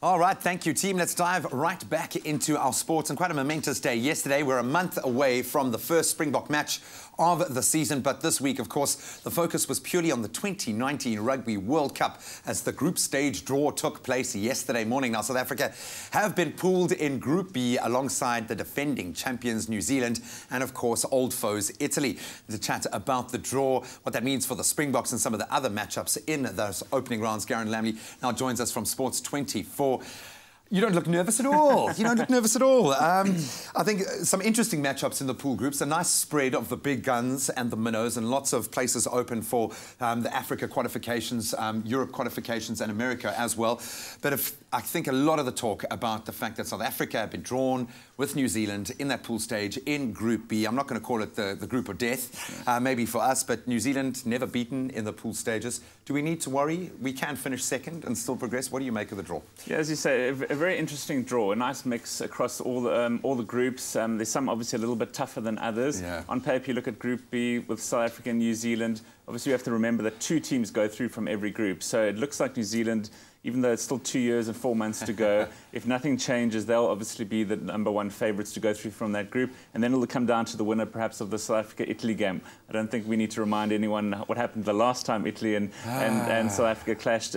All right, thank you, team. Let's dive right back into our sports, and quite a momentous day yesterday. We're a month away from the first Springbok match of the season, but this week, of course, the focus was purely on the 2019 Rugby World Cup as the group stage draw took place yesterday morning. Now, South Africa have been pooled in Group B alongside the defending champions New Zealand and, of course, old foes Italy. To chat about the draw, what that means for the Springboks and some of the other matchups in those opening rounds, Garen Lamley now joins us from Sports 24. You don't look nervous at all. You don't look nervous at all. I think some interesting matchups in the pool groups, a nice spread of the big guns and the minnows, and lots of places open for the Africa qualifications, Europe qualifications, and America as well. But I think a lot of the talk about the fact that South Africa have been drawn with New Zealand in that pool stage in Group B. I'm not going to call it the group of death, maybe for us, but New Zealand never beaten in the pool stages. Do we need to worry? We can finish second and still progress. What do you make of the draw? Yeah, as you say, a very interesting draw, a nice mix across all the groups. There's some obviously a little bit tougher than others. Yeah. On paper, you look at Group B with South Africa and New Zealand. Obviously, you have to remember that 2 teams go through from every group. So it looks like New Zealand, even though it's still 2 years and 4 months to go, if nothing changes, they'll obviously be the #1 favourites to go through from that group. And then it'll come down to the winner, perhaps, of the South Africa-Italy game. I don't think we need to remind anyone what happened the last time Italy and South Africa clashed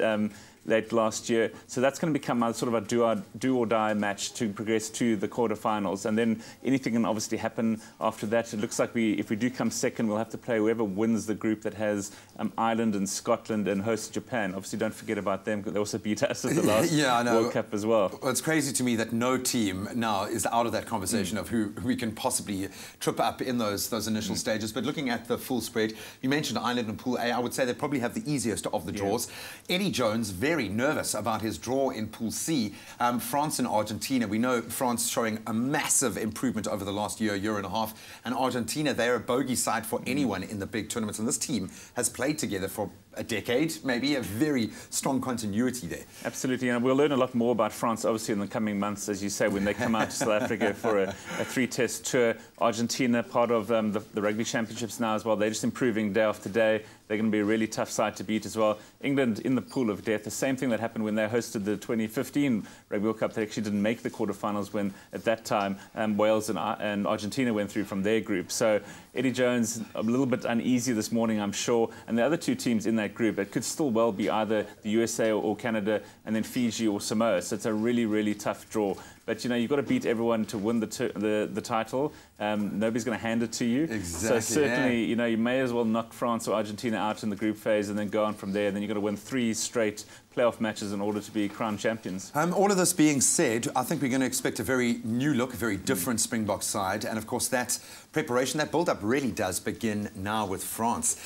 late last year. So that's going to become a sort of a do-or-die match to progress to the quarterfinals. And then anything can obviously happen after that. It looks like if we do come second, we'll have to play whoever wins the group that has Ireland and Scotland and hosts Japan. Obviously, don't forget about them, because they also beat us at the last World Cup as well. Well, it's crazy to me that no team now is out of that conversation of who we can possibly trip up in those initial stages. But looking at the full spread, you mentioned Ireland and Pool A. I would say they probably have the easiest of the draws. Eddie Jones, very nervous about his draw in Pool C. France and Argentina. We know France showing a massive improvement over the last year and a half. And Argentina, they're a bogey side for anyone in the big tournaments. And this team has played together for a decade, maybe a very strong continuity there. Absolutely, and we'll learn a lot more about France, obviously, in the coming months, as you say, when they come out to South Africa for a 3-test tour. Argentina, part of the Rugby Championships now as well. They're just improving day after day. They're going to be a really tough side to beat as well. England in the pool of death, the same thing that happened when they hosted the 2015 Rugby World Cup. They actually didn't make the quarterfinals when, at that time, Wales and Argentina went through from their group. So Eddie Jones, a little bit uneasy this morning, I'm sure. And the other 2 teams in that group, it could still well be either the USA or Canada, and then Fiji or Samoa. So it's a really, really tough draw. But, you know, you've got to beat everyone to win the title. Nobody's going to hand it to you. Exactly, so certainly, you know, you may as well knock France or Argentina out in the group phase and then go on from there. And then you've got to win 3 straight playoff matches in order to be crowned champions. All of this being said, I think we're going to expect a very new look, a very different Springbok side. And, of course, that preparation, that build-up really does begin now with France.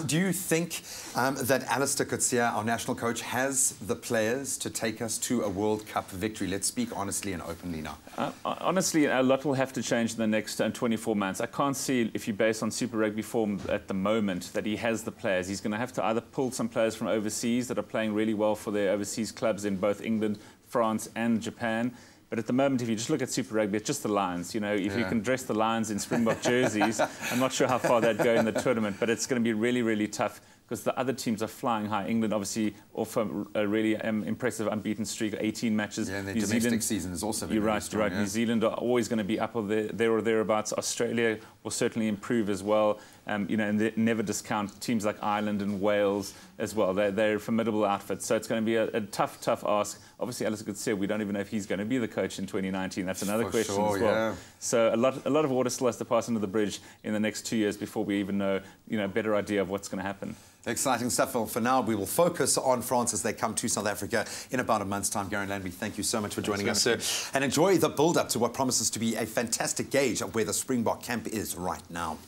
Do you think that Alistair Coetzee, our national coach, has the players to take us to a World Cup victory? Let's speak honestly and openly now. Honestly, a lot will have to change in the next 24 months. I can't see, if you base on Super Rugby form at the moment, that he has the players. He's going to have to either pull some players from overseas that are playing really well for their overseas clubs in both England, France and Japan. But at the moment, if you just look at Super Rugby, it's just the Lions. You know, if you can dress the Lions in Springbok jerseys, I'm not sure how far they'd go in the tournament, but it's going to be really, really tough, because the other teams are flying high. England, obviously, off a really impressive unbeaten streak, 18 matches. Yeah, and their domestic season is also You're right. Yeah. New Zealand are always going to be up there or thereabouts. Australia will certainly improve as well. You know, and they never discount teams like Ireland and Wales as well. They're a formidable outfit. So it's going to be a tough ask. Obviously, Alistair Coetzee, we don't even know if he's going to be the coach in 2019. That's another question as well. Yeah. So a lot of water still has to pass under the bridge in the next 2 years before we even know, a better idea of what's going to happen. Exciting stuff. Well, for now, we will focus on France as they come to South Africa in about a month's time. Garen Lamley, thank you so much for joining us, sir. And enjoy the build-up to what promises to be a fantastic gauge of where the Springbok camp is right now.